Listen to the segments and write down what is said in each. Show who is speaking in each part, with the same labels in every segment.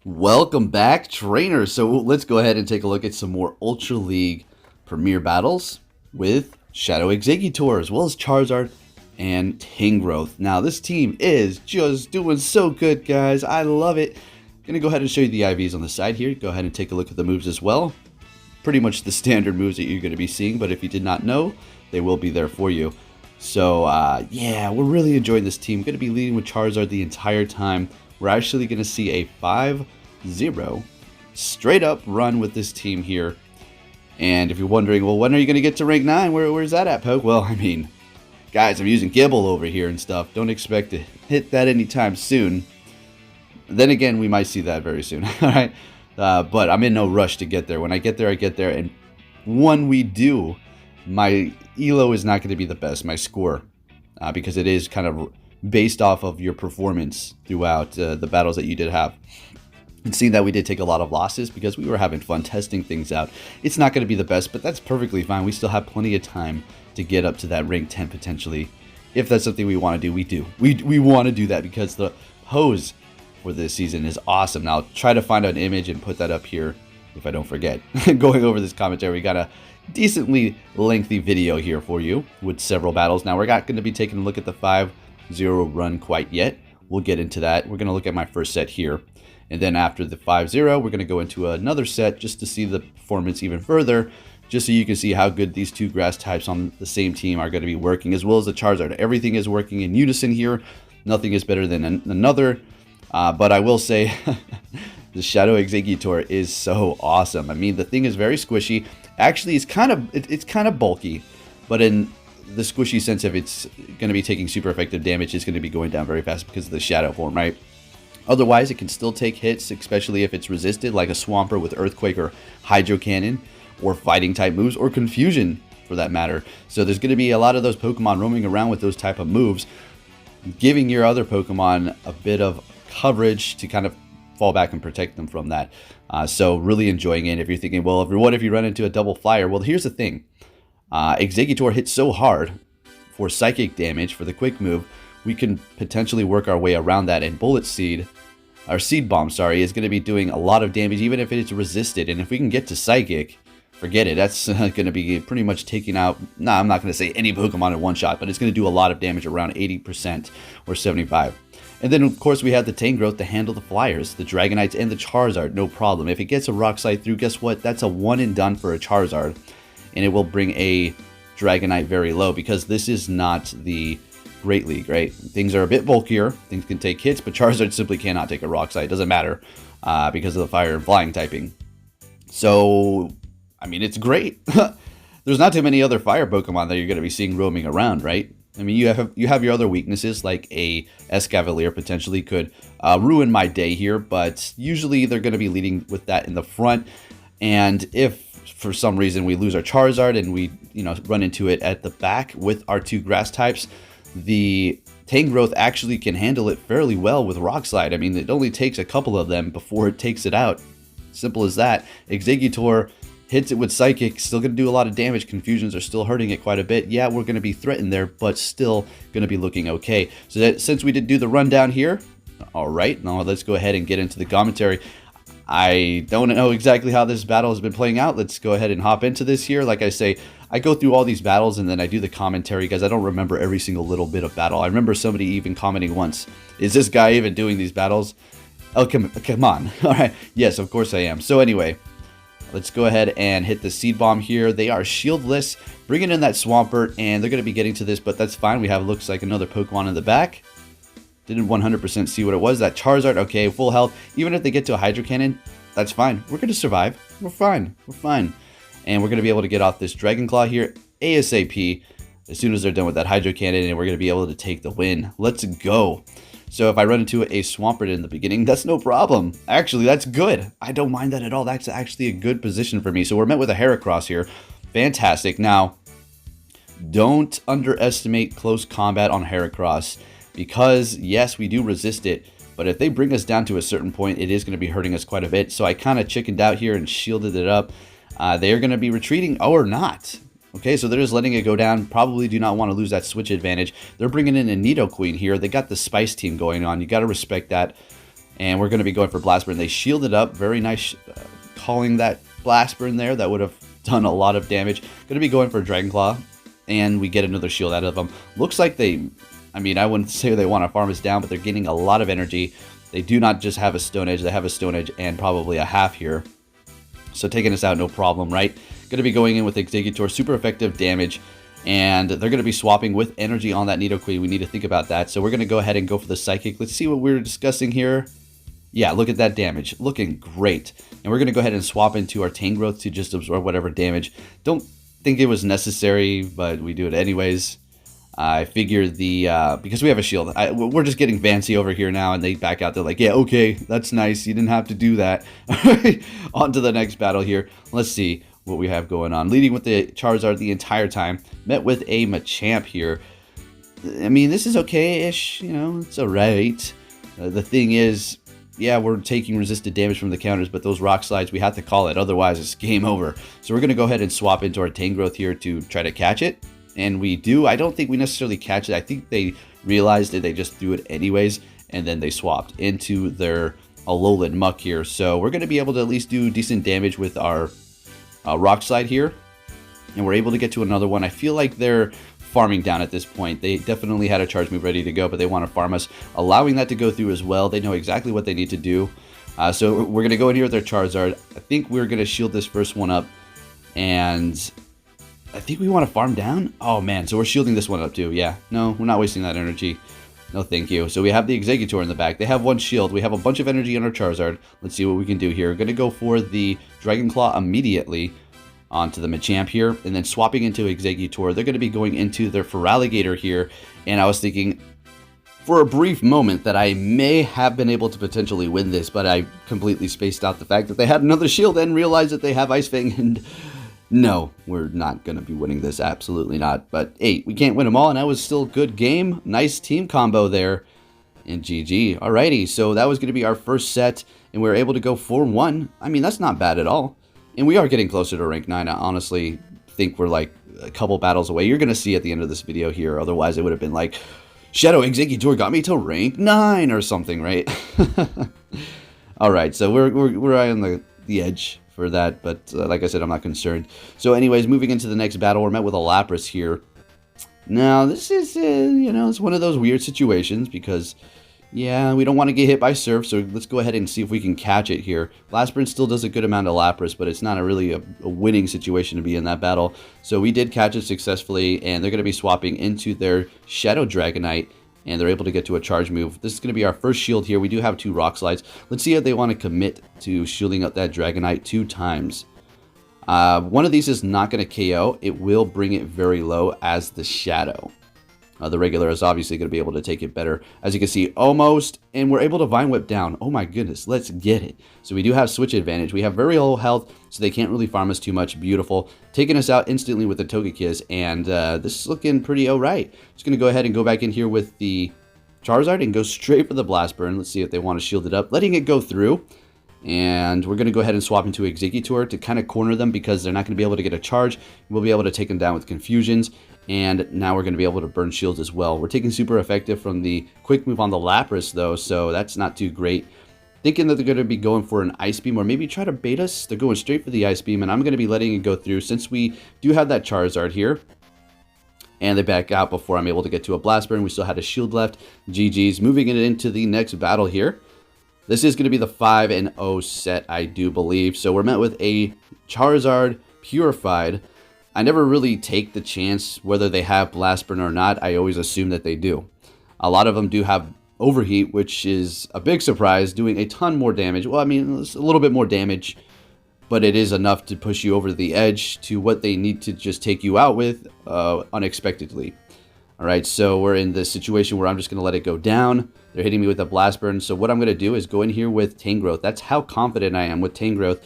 Speaker 1: Welcome back, trainers. So let's go ahead and take a look at some more Ultra League Premier battles with Shadow Exeggutor, as well as Charizard and Tangrowth. Now, this team is just doing so good, guys. I love it. Gonna go ahead and show you the IVs on the side here. Go ahead and take a look at the moves as well. Pretty much the standard moves that you're going to be seeing, but if you did not know, they will be there for you. So, yeah, we're really enjoying this team. Going to be leading with Charizard the entire time. We're actually going to see a 5-0 straight up run with this team here. And if you're wondering, well, when are you going to get to rank 9? Where's that at, Poke? Well, I mean, guys, I'm using Gibble over here and stuff. Don't expect to hit that anytime soon. Then again, we might see that very soon. All right. But I'm in no rush to get there. When I get there, I get there. And when we do, my ELO is not going to be the best, my score. Because it is kind of based off of your performance throughout the battles that you did have. And seeing that we did take a lot of losses because we were having fun testing things out. It's not going to be the best, but that's perfectly fine. We still have plenty of time to get up to that rank 10 potentially. If that's something we want to do, we do. We want to do that because the hose for this season is awesome. Now, I'll try to find an image and put that up here if I don't forget. Going over this commentary, we got a decently lengthy video here for you with several battles. Now, we're not going to be taking a look at the 5-0 run quite yet. We'll get into that. We're going to look at my first set here. And then after the 5-0, we're going to go into another set just to see the performance even further, just so you can see how good these two grass types on the same team are going to be working, as well as the Charizard. Everything is working in unison here. Nothing is better than another. But I will say, the Shadow Exeggutor is so awesome. I mean, the thing is very squishy. Actually, it's kind of bulky, but in the squishy sense of it's going to be taking super effective damage, it's going to be going down very fast because of the Shadow form, right? Otherwise, it can still take hits, especially if it's resisted, like a Swampert with Earthquake or Hydro Cannon, or Fighting type moves, or Confusion for that matter. So there's going to be a lot of those Pokemon roaming around with those type of moves, giving your other Pokemon a bit of coverage to kind of fall back and protect them from that. So really enjoying it. If you're thinking, well, what if you run into a double flyer? Well, here's the thing. Exeggutor hits so hard for psychic damage for the quick move, we can potentially work our way around that. And Bullet Seed, or Seed Bomb, sorry, is going to be doing a lot of damage even if it's resisted. And if we can get to psychic, forget it. That's going to be pretty much taking out, I'm not going to say any Pokemon in one shot, but it's going to do a lot of damage, around 80% or 75%. And then, of course, we have the Tangrowth to handle the Flyers, the Dragonites, and the Charizard, no problem. If it gets a Rock Slide through, guess what? That's a one and done for a Charizard. And it will bring a Dragonite very low because this is not the Great League, right? Things are a bit bulkier. Things can take hits, but Charizard simply cannot take a Rock Slide. It doesn't matter because of the Fire and Flying typing. So, I mean, it's great. There's not too many other Fire Pokemon that you're going to be seeing roaming around, right? I mean, you have your other weaknesses, like a Escavalier potentially could ruin my day here, but usually they're going to be leading with that in the front. And if for some reason we lose our Charizard and we run into it at the back with our two grass types, the Tangrowth actually can handle it fairly well with Rock Slide. I mean, it only takes a couple of them before it takes it out. Simple as that. Exeggutor hits it with Psychic, still going to do a lot of damage. Confusions are still hurting it quite a bit. Yeah, we're going to be threatened there, but still going to be looking okay. So that, since we did do the rundown here, all right, now let's go ahead and get into the commentary. I don't know exactly how this battle has been playing out. Let's go ahead and hop into this here. Like I say, I go through all these battles and then I do the commentary because I don't remember every single little bit of battle. I remember somebody even commenting once, is this guy even doing these battles? Oh, come on. All right. Yes, of course I am. So anyway, let's go ahead and hit the Seed Bomb here. They are shieldless, bringing in that Swampert, and they're going to be getting to this, but that's fine. We have, looks like, another Pokemon in the back. Didn't 100% see what it was. That Charizard, okay, full health. Even if they get to a Hydro Cannon, that's fine. We're going to survive. We're fine. We're fine. And we're going to be able to get off this Dragon Claw here ASAP as soon as they're done with that Hydro Cannon, and we're going to be able to take the win. Let's go. So if I run into a Swampert in the beginning, that's no problem. Actually, that's good. I don't mind that at all. That's actually a good position for me. So we're met with a Heracross here. Fantastic. Now, don't underestimate close combat on Heracross because, yes, we do resist it. But if they bring us down to a certain point, it is going to be hurting us quite a bit. So I kind of chickened out here and shielded it up. They are going to be retreating. Oh, or not. Okay, so they're just letting it go down. Probably do not want to lose that switch advantage. They're bringing in a Nidoqueen here. They got the Spice team going on. You got to respect that. And we're going to be going for Blast Burn. They shielded up. Very nice calling that Blast Burn there. That would have done a lot of damage. Going to be going for Dragon Claw. And we get another shield out of them. Looks like they... I mean, I wouldn't say they want to farm us down, but they're getting a lot of energy. They do not just have a Stone Edge. They have a Stone Edge and probably a half here. So taking us out, no problem, right? Going to be going in with Exeggutor. Super effective damage. And they're going to be swapping with energy on that Nidoqueen. We need to think about that. So we're going to go ahead and go for the Psychic. Let's see what we were discussing here. Yeah, look at that damage. Looking great. And we're going to go ahead and swap into our Tangrowth to just absorb whatever damage. Don't think it was necessary, but we do it anyways. I figure because we have a shield, we're just getting fancy over here now, and they back out. They're like, yeah, okay, that's nice. You didn't have to do that. On to the next battle here. Let's see what we have going on. Leading with the Charizard the entire time. Met with a Machamp here. I mean, this is okay-ish. You know, it's alright. The thing is, yeah, we're taking resisted damage from the counters, but those Rock Slides, we have to call it. Otherwise, it's game over. So we're going to go ahead and swap into our Tangrowth here to try to catch it. And we do. I don't think we necessarily catch it. I think they realized that they just threw it anyways, and then they swapped into their Alolan Muck here. So we're going to be able to at least do decent damage with our Rock Slide here. And we're able to get to another one. I feel like they're farming down at this point. They definitely had a charge move ready to go, but they want to farm us, allowing that to go through as well. They know exactly what they need to do. So we're going to go in here with their Charizard. I think we're going to shield this first one up, and I think we want to farm down. Oh man, so we're shielding this one up too. Yeah, no, we're not wasting that energy. No, thank you. So we have the Exeggutor in the back. They have one shield. We have a bunch of energy on our Charizard. Let's see what we can do here. We're going to go for the Dragon Claw immediately onto the Machamp here, and then swapping into Exeggutor. They're going to be going into their Feraligatr here, and I was thinking for a brief moment that I may have been able to potentially win this, but I completely spaced out the fact that they had another shield and realized that they have Ice Fang, and no, we're not going to be winning this. Absolutely not. But hey, we can't win them all, and that was still a good game. Nice team combo there. And GG. Alrighty, so that was going to be our first set, and we were able to go 4-1. I mean, that's not bad at all. And we are getting closer to rank 9. I honestly think we're like a couple battles away. You're going to see at the end of this video here. Otherwise, it would have been like, Shadow Exeggutor got me to rank 9 or something, right? Alright, so we're right on the edge for that, but like I said, I'm not concerned. So anyways, moving into the next battle, we're met with a Lapras here. Now, this is, you know, it's one of those weird situations because, yeah, we don't want to get hit by Surf, so let's go ahead and see if we can catch it here. Blast Burn still does a good amount of Lapras, but it's not really a winning situation to be in that battle. So we did catch it successfully, and they're going to be swapping into their Shadow Dragonite, and they're able to get to a charge move. This is going to be our first shield here. We do have 2 Rock Slides. Let's see if they want to commit to shielding up that Dragonite 2 times. One of these is not going to KO. It will bring it very low as the Shadow. The regular is obviously going to be able to take it better. As you can see, almost, and we're able to Vine Whip down. Oh my goodness, let's get it. So we do have switch advantage. We have very low health, so they can't really farm us too much. Beautiful. Taking us out instantly with the Togekiss, and this is looking pretty alright. Just going to go ahead and go back in here with the Charizard and go straight for the Blast Burn. Let's see if they want to shield it up. Letting it go through. And we're going to go ahead and swap into Exeggutor to kind of corner them because they're not going to be able to get a charge. We'll be able to take them down with Confusions. And now we're going to be able to burn shields as well. We're taking super effective from the quick move on the Lapras, though, so that's not too great. Thinking that they're going to be going for an Ice Beam or maybe try to bait us. They're going straight for the Ice Beam, and I'm going to be letting it go through since we do have that Charizard here. And they back out before I'm able to get to a Blast Burn. We still had a shield left. GG's. Moving it into the next battle here. This is going to be the 5-0 set, I do believe. So we're met with a Charizard Purified. I never really take the chance whether they have Blast Burn or not. I always assume that they do. A lot of them do have Overheat, which is a big surprise, doing a ton more damage. Well, I mean, it's a little bit more damage, but it is enough to push you over the edge to what they need to just take you out with unexpectedly. All right, so we're in this situation where I'm just going to let it go down. They're hitting me with a Blast Burn. So what I'm going to do is go in here with Tangrowth. That's how confident I am with Tangrowth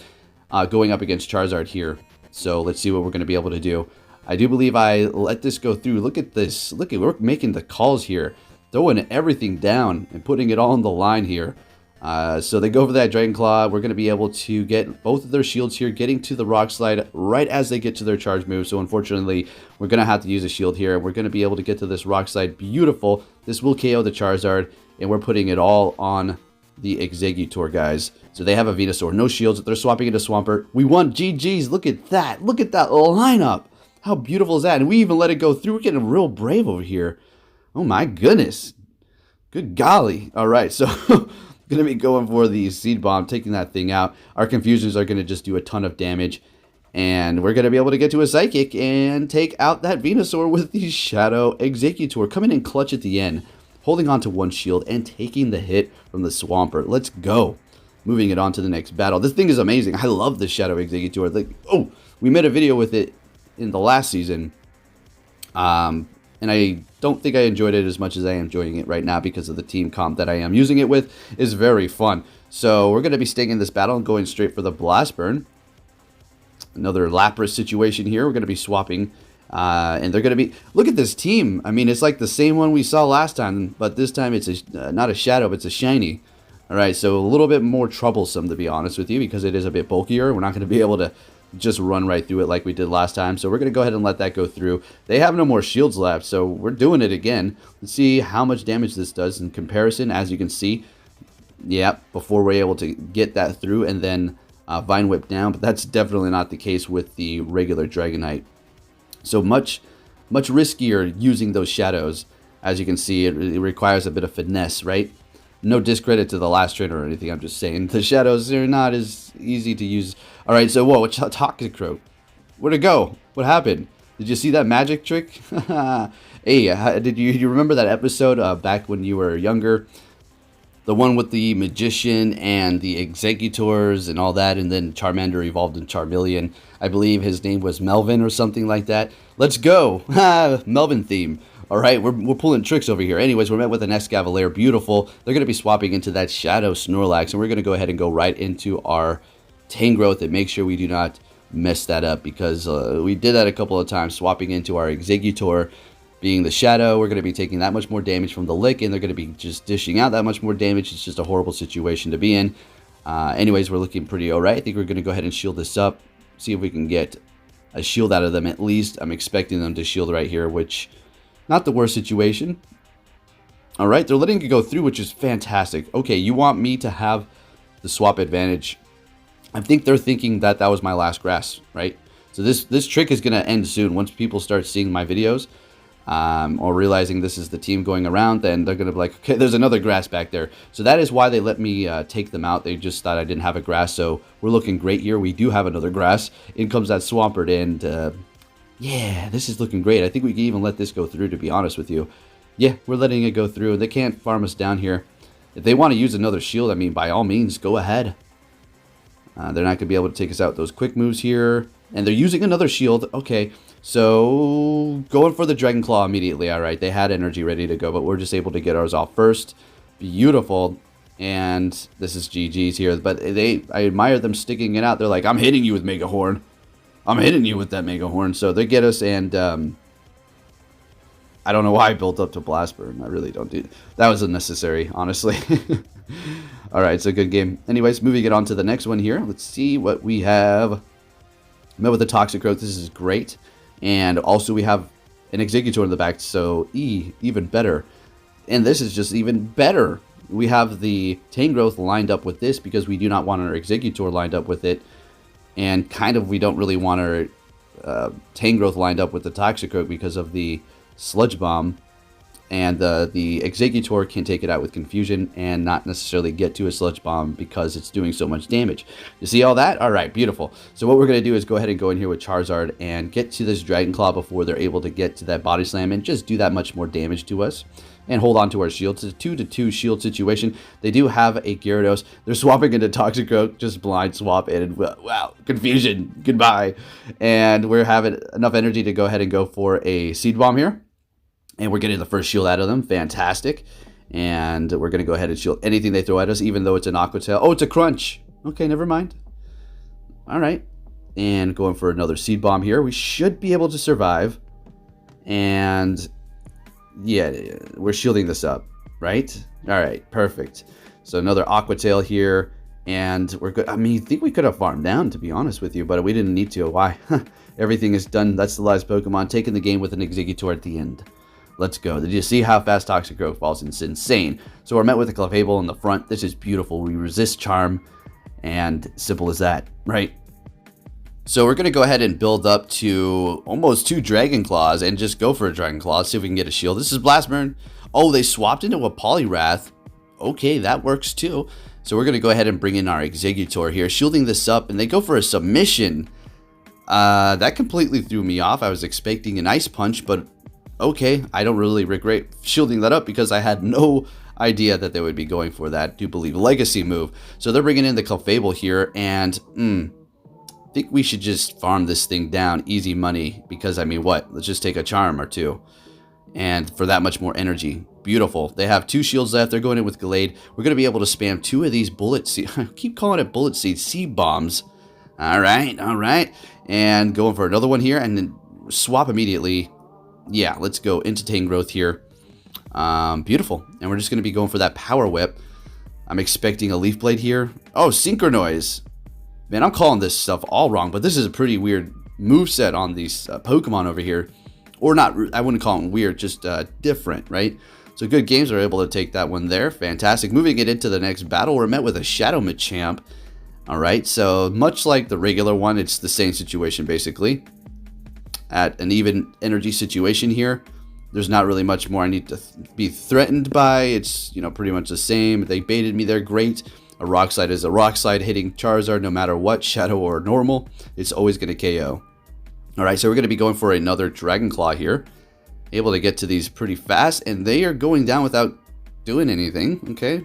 Speaker 1: going up against Charizard here. So let's see what we're going to be able to do. I do believe I let this go through. Look at this. Look at, we're making the calls here. Throwing everything down and putting it all on the line here. So they go for that Dragon Claw. We're going to be able to get both of their shields here, getting to the Rock Slide right as they get to their charge move. So unfortunately, we're going to have to use a shield here. We're going to be able to get to this Rock Slide. Beautiful. This will KO the Charizard, and we're putting it all on the Exeggutor guys. So they have a Venusaur, no shields. They're swapping into Swampert. We won. GG's. Look at that. Look at that lineup. How beautiful is that? And we even let it go through. We're getting real brave over here. Oh my goodness. Good golly. All right, so going to be going for the Seed Bomb, taking that thing out. Our Confusions are going to just do a ton of damage. And we're going to be able to get to a Psychic and take out that Venusaur with the Shadow Exeggutor. Coming in clutch at the end, holding on to one shield and taking the hit from the Swampert. Let's go. Moving it on to the next battle. This thing is amazing. I love the Shadow Exeggutor. Like, oh, we made a video with it in the last season. And I don't think I enjoyed it as much as I am enjoying it right now because of the team comp that I am using it with. Is very fun. So we're going to be staying in this battle and going straight for the Blast Burn. Another Lapras situation here. We're going to be swapping. And they're going to be... Look at this team. I mean, it's like the same one we saw last time. But this time it's not a Shadow, but it's a Shiny. Alright, so a little bit more troublesome, to be honest with you, because it is a bit bulkier. We're not going to be able to just run right through it like we did last time. So we're going to go ahead and let that go through. They have no more shields left, so we're doing it again. Let's see how much damage this does in comparison. As you can see, yeah, before we're able to get that through and then Vine Whip down. But that's definitely not the case with the regular Dragonite. So much riskier using those shadows. As you can see, it requires a bit of finesse, right? No discredit to the last trainer or anything. I'm just saying the shadows are not as easy to use. All right, so whoa, Toxicroak. Where'd it go? What happened? Did you see that magic trick? Hey, did you remember that episode back when you were younger? The one with the magician and the Exeggutors and all that, and then Charmander evolved in Charmeleon. I believe his name was Melvin or something like that. Let's go! Melvin theme. All right, we're pulling tricks over here. Anyways, we're met with an Escavalier. Beautiful. They're going to be swapping into that Shadow Snorlax, and we're going to go ahead and go right into our Tangrowth and make sure we do not mess that up, because we did that a couple of times, swapping into our Exeggutor. Being the Shadow, we're going to be taking that much more damage from the Lick, and they're going to be just dishing out that much more damage. It's just a horrible situation to be in. Anyways, we're looking pretty alright. I think we're going to go ahead and shield this up. See if we can get a shield out of them at least. I'm expecting them to shield right here, which... not the worst situation. Alright, they're letting it go through, which is fantastic. Okay, you want me to have the swap advantage. I think they're thinking that that was my last grass, right? So this trick is going to end soon. Once people start seeing my videos, or realizing this is the team going around, then they're going to be like, okay, there's another grass back there. So that is why they let me take them out. They just thought I didn't have a grass, so we're looking great here. We do have another grass. In comes that Swampert, and... yeah, this is looking great. I think we can even let this go through, to be honest with you. Yeah, we're letting it go through. They can't farm us down here. If they want to use another shield, I mean, by all means, go ahead. They're not going to be able to take us out with those quick moves here. And they're using another shield. Okay, so going for the Dragon Claw immediately. All right, they had energy ready to go, but we're just able to get ours off first. Beautiful. And this is GG's here. But I admire them sticking it out. They're like, I'm hitting you with Mega Horn. I'm hitting you with that Mega Horn. So they get us, and I don't know why I built up to Blast Burn. I really don't do that. Was unnecessary, honestly. Alright, so good game. Anyways, moving it on to the next one here. Let's see what we have. Met with the Toxicroak. This is great. And also we have an Exeggutor in the back, so even better. And this is just even better. We have the Tangrowth lined up with this because we do not want our Exeggutor lined up with it. And kind of we don't really want our Tangrowth lined up with the Toxicroak because of the Sludge Bomb. And the Exeggutor can take it out with Confusion and not necessarily get to a Sludge Bomb because it's doing so much damage. You see all that? Alright, beautiful. So what we're going to do is go ahead and go in here with Charizard and get to this Dragon Claw before they're able to get to that Body Slam and just do that much more damage to us. And hold on to our shields. It's a 2-2 shield situation. They do have a Gyarados. They're swapping into Toxicroak, just blind swap, and wow, Confusion, goodbye. And we're having enough energy to go ahead and go for a Seed Bomb here. And we're getting the first shield out of them. Fantastic. And we're going to go ahead and shield anything they throw at us, even though it's an Aqua Tail. Oh, it's a Crunch. Okay, never mind. All right. And going for another Seed Bomb here. We should be able to survive. And yeah, we're shielding this up, right? All right, perfect. So another Aqua Tail here. And we're good. I mean, I think we could have farmed down, to be honest with you, but we didn't need to. Why? Everything is done. That's the last Pokemon. Taking the game with an Exeggutor at the end. Let's go. Did you see how fast Toxic Growth falls? It's insane. So we're met with a Clefable in the front. This is beautiful. We resist Charm, and simple as that, right? So we're going to go ahead and build up to almost 2 Dragon Claws and just go for a Dragon Claw. See if we can get a shield. This is Blast Burn. Oh, they swapped into a Poliwrath. Okay, that works too. So we're going to go ahead and bring in our Exeggutor here, shielding this up, and they go for a submission. That completely threw me off. I was expecting an Ice Punch, but okay, I don't really regret shielding that up because I had no idea that they would be going for that. I do believe Legacy move. So they're bringing in the Clefable here, and I think we should just farm this thing down. Easy money, because I mean, what? Let's just take a Charm or 2. And for that much more energy. Beautiful. They have 2 shields left. They're going in with Gallade. We're going to be able to spam 2 of these Bullet Seed. I keep calling it Bullet Seed. Seed Bombs. All right. All right. And going for another one here. And then swap immediately. Yeah, let's go into Tangrowth here. Beautiful. And we're just going to be going for that Power Whip. I'm expecting a Leaf Blade here. Oh, Synchronoise. Man, I'm calling this stuff all wrong. But this is a pretty weird moveset on these Pokemon over here. Or not, I wouldn't call them weird, just different, right? So good games are able to take that one there. Fantastic. Moving it into the next battle, we're met with a Shadow Machamp. All right, so much like the regular one, it's the same situation basically. At an even energy situation here, there's not really much more I need to be threatened by. It's, you know, pretty much the same. They baited me there, great. A Rock Slide is a Rock Slide hitting Charizard no matter what, Shadow or normal. It's always going to KO. All right, so we're going to be going for another Dragon Claw here. Able to get to these pretty fast, and they are going down without doing anything, okay?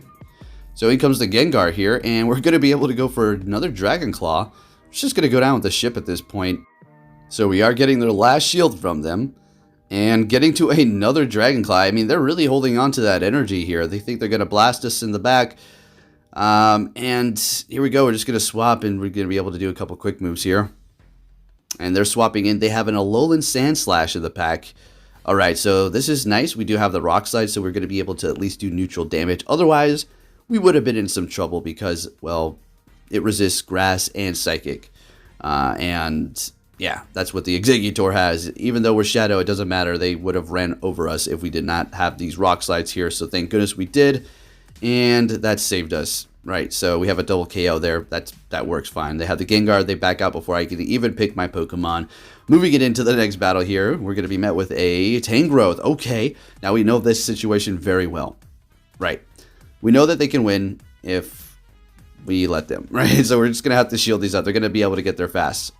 Speaker 1: So in comes the Gengar here, and we're going to be able to go for another Dragon Claw. It's just going to go down with the ship at this point. So we are getting their last shield from them, and getting to another Dragon Claw. I mean, they're really holding on to that energy here. They think they're going to blast us in the back. And here we go. We're just going to swap, and we're going to be able to do a couple quick moves here. And they're swapping in. They have an Alolan Sand Slash in the pack. All right, so this is nice. We do have the Rock Slide, so we're going to be able to at least do neutral damage. Otherwise, we would have been in some trouble because, well, it resists Grass and Psychic. And, yeah, that's what the Exeggutor has. Even though we're Shadow, it doesn't matter. They would have ran over us if we did not have these Rock Slides here. So thank goodness we did. And that saved us. Right, so we have a double KO there. That works fine. They have the Gengar. They back out before I can even pick my Pokemon. Moving it into the next battle here, we're going to be met with a Tangrowth. Okay, now we know this situation very well. Right, we know that they can win if we let them. Right, so we're just going to have to shield these up. They're going to be able to get there fast.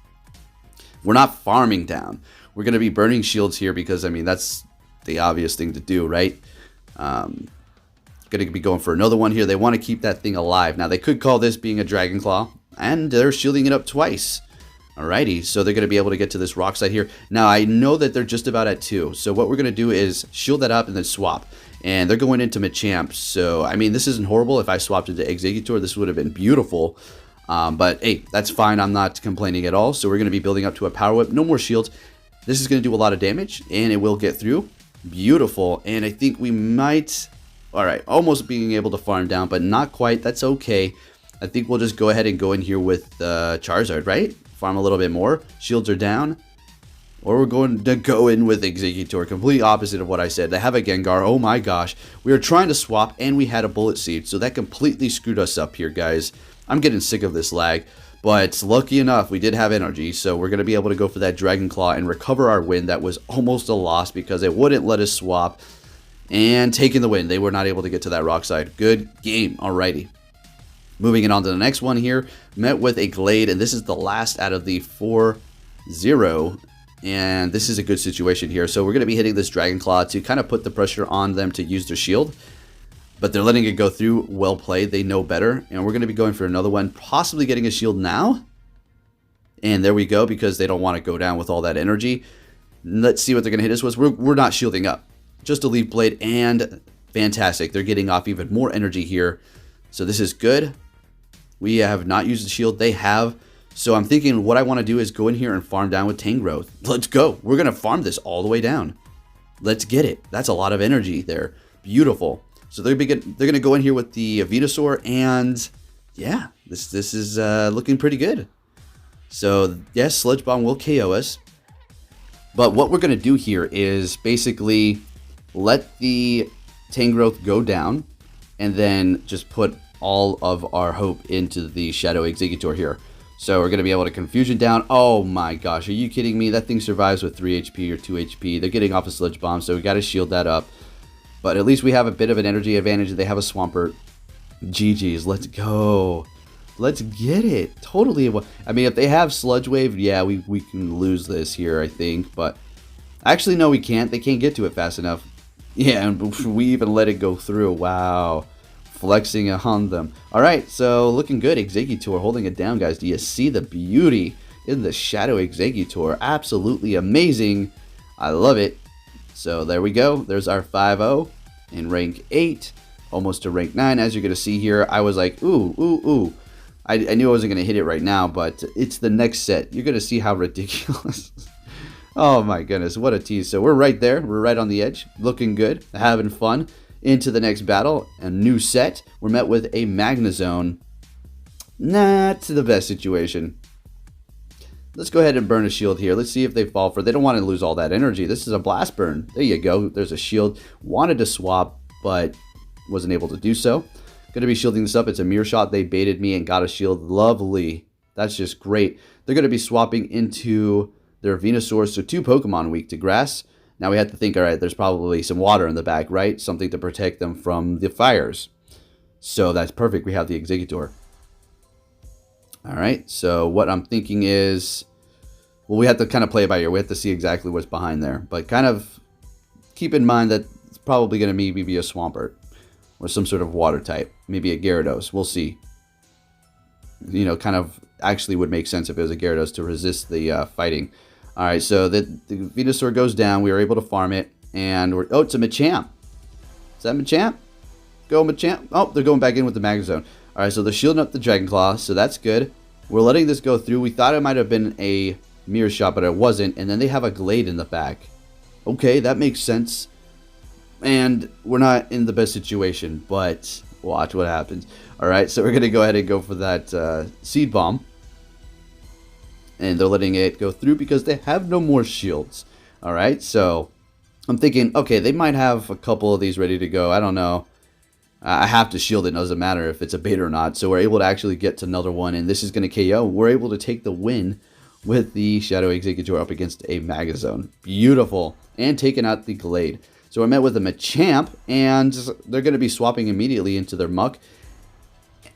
Speaker 1: We're not farming down. We're going to be burning shields here because, I mean, that's the obvious thing to do, right? Going to be going for another one here. They want to keep that thing alive. Now, they could call this being a Dragon Claw, and they're shielding it up twice. Alrighty, so they're going to be able to get to this Rock Slide here. Now, I know that they're just about at 2, so what we're going to do is shield that up and then swap. And they're going into Machamp, so, I mean, this isn't horrible. If I swapped into Exeggutor, this would have been beautiful. But, hey, that's fine. I'm not complaining at all. So we're going to be building up to a Power Whip. No more shields. This is going to do a lot of damage, and it will get through. Beautiful, and I think we might... All right, almost being able to farm down, but not quite. That's okay. I think we'll just go ahead and go in here with Charizard, right? Farm a little bit more. Shields are down. Or we're going to go in with Exeggutor. Completely opposite of what I said. They have a Gengar. Oh my gosh. We were trying to swap, and we had a Bullet Seed. So that completely screwed us up here, guys. I'm getting sick of this lag. But lucky enough, we did have energy. So we're going to be able to go for that Dragon Claw and recover our win. That was almost a loss because it wouldn't let us swap. And taking the win. They were not able to get to that Rock Slide. Good game. Alrighty. Moving it on to the next one here. Met with a Glade. And this is the last out of the 4-0. And this is a good situation here. So we're going to be hitting this Dragon Claw to kind of put the pressure on them to use their shield. But they're letting it go through. Well played. They know better. And we're going to be going for another one. Possibly getting a shield now. And there we go. Because they don't want to go down with all that energy. Let's see what they're going to hit us with. We're not shielding up. Just a Leaf Blade, and fantastic. They're getting off even more energy here. So this is good. We have not used the shield. They have. So I'm thinking what I want to do is go in here and farm down with Tangrowth. Let's go. We're going to farm this all the way down. Let's get it. That's a lot of energy there. Beautiful. So they're going to go in here with the Venusaur, and yeah, this is looking pretty good. So yes, Sludge Bomb will KO us. But what we're going to do here is basically let the Tangrowth go down, and then just put all of our hope into the Shadow Exeggutor here. So we're going to be able to Confusion down. Oh my gosh, are you kidding me? That thing survives with 3 HP or 2 HP. They're getting off a Sludge Bomb, so we got to shield that up. But at least we have a bit of an energy advantage. They have a Swampert. GG's, let's go. Let's get it. Totally. I mean, if they have Sludge Wave, yeah, we can lose this here, I think. But actually, no, we can't. They can't get to it fast enough. Yeah, and we even let it go through. Wow. Flexing on them. Alright, so looking good. Exeggutor holding it down, guys. Do you see the beauty in the Shadow Exeggutor? Absolutely amazing. I love it. So there we go. There's our 5-0 in rank 8. Almost to rank 9. As you're going to see here, I was like, ooh. I knew I wasn't going to hit it right now, but it's the next set. You're going to see how ridiculous. Oh my goodness, what a tease. So we're right there. We're right on the edge. Looking good. Having fun. Into the next battle. A new set. We're met with a Magnezone. Not the best situation. Let's go ahead and burn a shield here. Let's see if they fall for it. They don't want to lose all that energy. This is a blast burn. There you go. There's a shield. Wanted to swap, but wasn't able to do so. Going to be shielding this up. It's a mirror shot. They baited me and got a shield. Lovely. That's just great. They're going to be swapping into their Venusaur. So 2 Pokemon weak to grass. Now we have to think, all right, there's probably some water in the back, right? Something to protect them from the fires. So that's perfect. We have the Exeggutor. All right, so what I'm thinking is, well, we have to kind of play it by ear. We have to see exactly what's behind there. But kind of keep in mind that it's probably going to maybe be a Swampert or some sort of water type. Maybe a Gyarados. We'll see. You know, kind of actually would make sense if it was a Gyarados to resist the fighting. All right, so the Venusaur goes down. We were able to farm it. And we're... Oh, it's a Machamp. Is that Machamp? Go Machamp. Oh, they're going back in with the Magnezone. All right, so they're shielding up the Dragon Claw, so that's good. We're letting this go through. We thought it might have been a mirror shot, but it wasn't. And then they have a Glade in the back. Okay, that makes sense. And we're not in the best situation, but watch what happens. All right, so we're going to go ahead and go for that Seed Bomb. And they're letting it go through because they have no more shields. All right, so I'm thinking, okay, they might have a couple of these ready to go. I don't know. I have to shield it. It doesn't matter if it's a bait or not. So we're able to actually get to another one. And this is going to KO. We're able to take the win with the Shadow Exeggutor up against a Magnezone. Beautiful. And taking out the Glade. So I met with a Machamp. And they're going to be swapping immediately into their Muck.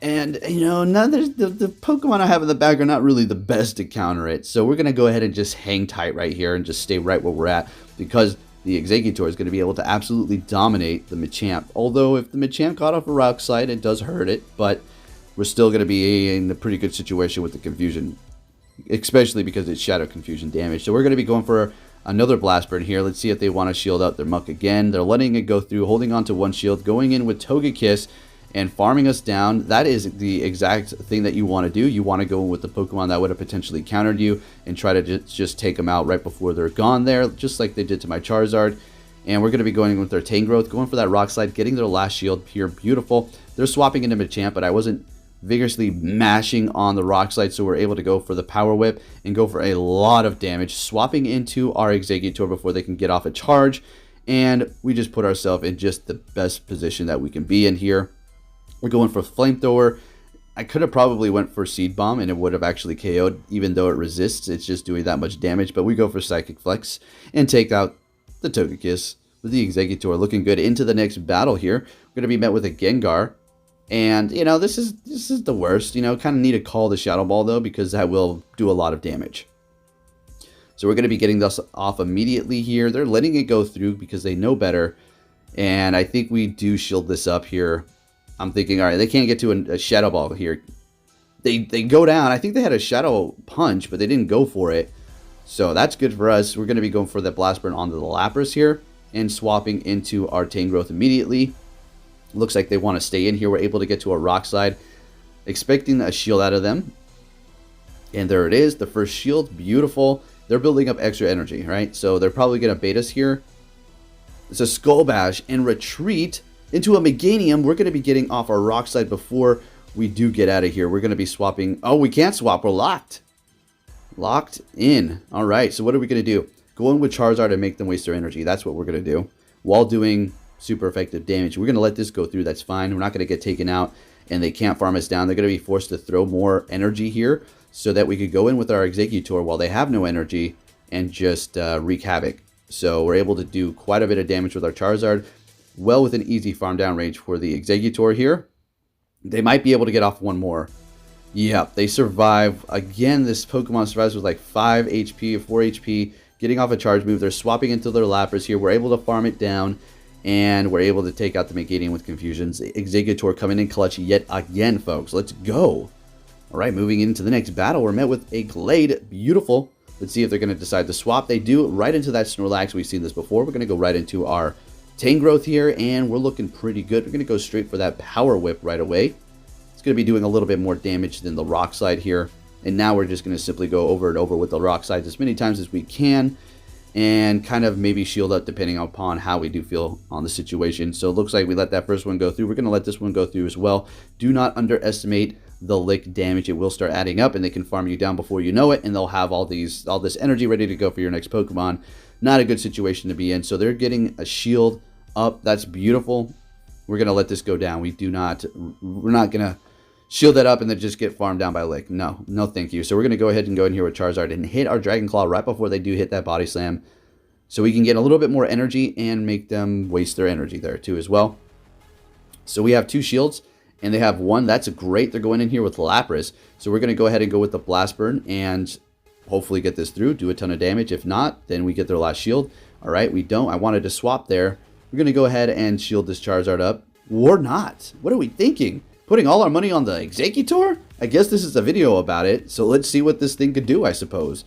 Speaker 1: And, you know, the Pokemon I have in the bag are not really the best to counter it. So we're going to go ahead and just hang tight right here and just stay right where we're at. Because the Exeggutor is going to be able to absolutely dominate the Machamp. Although if the Machamp got off a Rock Slide, it does hurt it. But we're still going to be in a pretty good situation with the Confusion. Especially because it's Shadow Confusion damage. So we're going to be going for another Blast Burn here. Let's see if they want to shield out their Muck again. They're letting it go through, holding on to one shield, going in with Togekiss and farming us down. That is the exact thing that you want to do. You want to go with the Pokemon that would have potentially countered you and try to just take them out right before they're gone there, just like they did to my Charizard. And we're going to be going with their Tangrowth, going for that Rock Slide, getting their last shield here. Beautiful. They're swapping into Machamp, but I wasn't vigorously mashing on the Rock Slide, so we're able to go for the Power Whip and go for a lot of damage, swapping into our Exeggutor before they can get off a charge. And we just put ourselves in just the best position that we can be in here. We're going for Flamethrower. I could have probably went for Seed Bomb and it would have actually KO'd, even though it resists. It's just doing that much damage. But we go for Psychic Flex and take out the Togekiss with the Exeggutor. Looking good into the next battle here. We're going to be met with a Gengar. And, you know, this is the worst. You know, kind of need to call the Shadow Ball, though, because that will do a lot of damage. So we're going to be getting this off immediately here. They're letting it go through because they know better. And I think we do shield this up here. I'm thinking, all right, they can't get to a Shadow Ball here. They go down. I think they had a Shadow Punch, but they didn't go for it. So that's good for us. We're going to be going for the Blast Burn onto the Lapras here and swapping into our Tangrowth immediately. Looks like they want to stay in here. We're able to get to a Rock Slide, expecting a shield out of them. And there it is, the first shield. Beautiful. They're building up extra energy, right? So they're probably going to bait us here. It's a Skull Bash and retreat into a Meganium. We're going to be getting off our Rock Slide before we do get out of here. We're going to be swapping. Oh, we can't swap. We're locked. Locked in. All right, so what are we going to do? Go in with Charizard and make them waste their energy. That's what we're going to do. while doing super effective damage. We're going to let this go through. That's fine. We're not going to get taken out, and they can't farm us down. They're going to be forced to throw more energy here so that we could go in with our Exeggutor while they have no energy and just wreak havoc. So we're able to do quite a bit of damage with our Charizard, well within easy farm down range for the Exeggutor here. They might be able to get off one more. Yep, they survive. Again, this Pokemon survives with like 5 HP or 4 HP, getting off a charge move. They're swapping into their Lapras here. We're able to farm it down, and we're able to take out the Meganium with Confusions. Exeggutor coming in clutch yet again, folks. Let's go. All right, moving into the next battle, we're met with a Glade. Beautiful. Let's see if they're going to decide to swap. They do, right into that Snorlax. We've seen this before. We're going to go right into our Tangrowth here, and we're looking pretty good. We're going to go straight for that Power Whip right away. It's going to be doing a little bit more damage than the Rock Slide here. And now we're just going to simply go over and over with the Rock Slides as many times as we can, and kind of maybe shield up depending upon how we do feel on the situation. So it looks like we let that first one go through. We're going to let this one go through as well. Do not underestimate the lick damage. It will start adding up, and they can farm you down before you know it, and they'll have all this energy ready to go for your next Pokemon. Not a good situation to be in. So they're getting a shield up. That's beautiful. We're going to let this go down. We're not going to shield that up and then just get farmed down by lick. No, thank you. So we're going to go ahead and go in here with Charizard and hit our Dragon Claw right before they do hit that Body Slam, so we can get a little bit more energy and make them waste their energy there too as well. So we have 2 shields, and they have 1. That's great. They're going in here with Lapras. So we're going to go ahead and go with the Blast Burn and hopefully get this through, do a ton of damage. If not, then we get their last shield. All right, we don't. I wanted to swap there. We're going to go ahead and shield this Charizard up. Or not. What are we thinking? Putting all our money on the Exeggutor? I guess this is a video about it, so let's see what this thing could do, I suppose.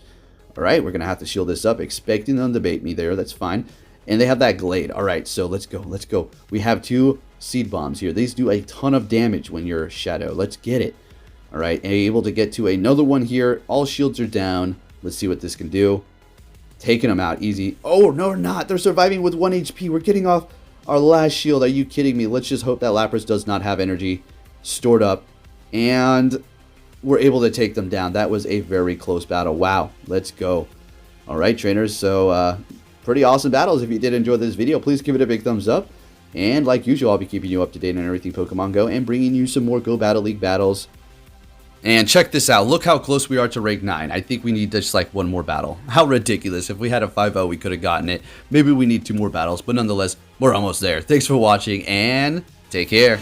Speaker 1: All right, we're going to have to shield this up, expecting them to bait me there. That's fine. And they have that Glade. All right, so let's go. We have 2 Seed Bombs here. These do a ton of damage when you're Shadow. Let's get it. All right, and able to get to another one here. All shields are down. Let's see what this can do. Taking them out easy. Oh, no, they're not. They're surviving with 1 HP. We're getting off our last shield. Are you kidding me? Let's just hope that Lapras does not have energy stored up, and we're able to take them down. That was a very close battle. Wow, let's go. All right, trainers, so pretty awesome battles. If you did enjoy this video, please give it a big thumbs up, and like usual, I'll be keeping you up to date on everything Pokemon Go and bringing you some more Go Battle League battles. And check this out. Look how close we are to rank 9. I think we need just like 1 more battle. How ridiculous. If we had a 5-0, we could have gotten it. Maybe we need 2 more battles, but nonetheless, we're almost there. Thanks for watching, and take care.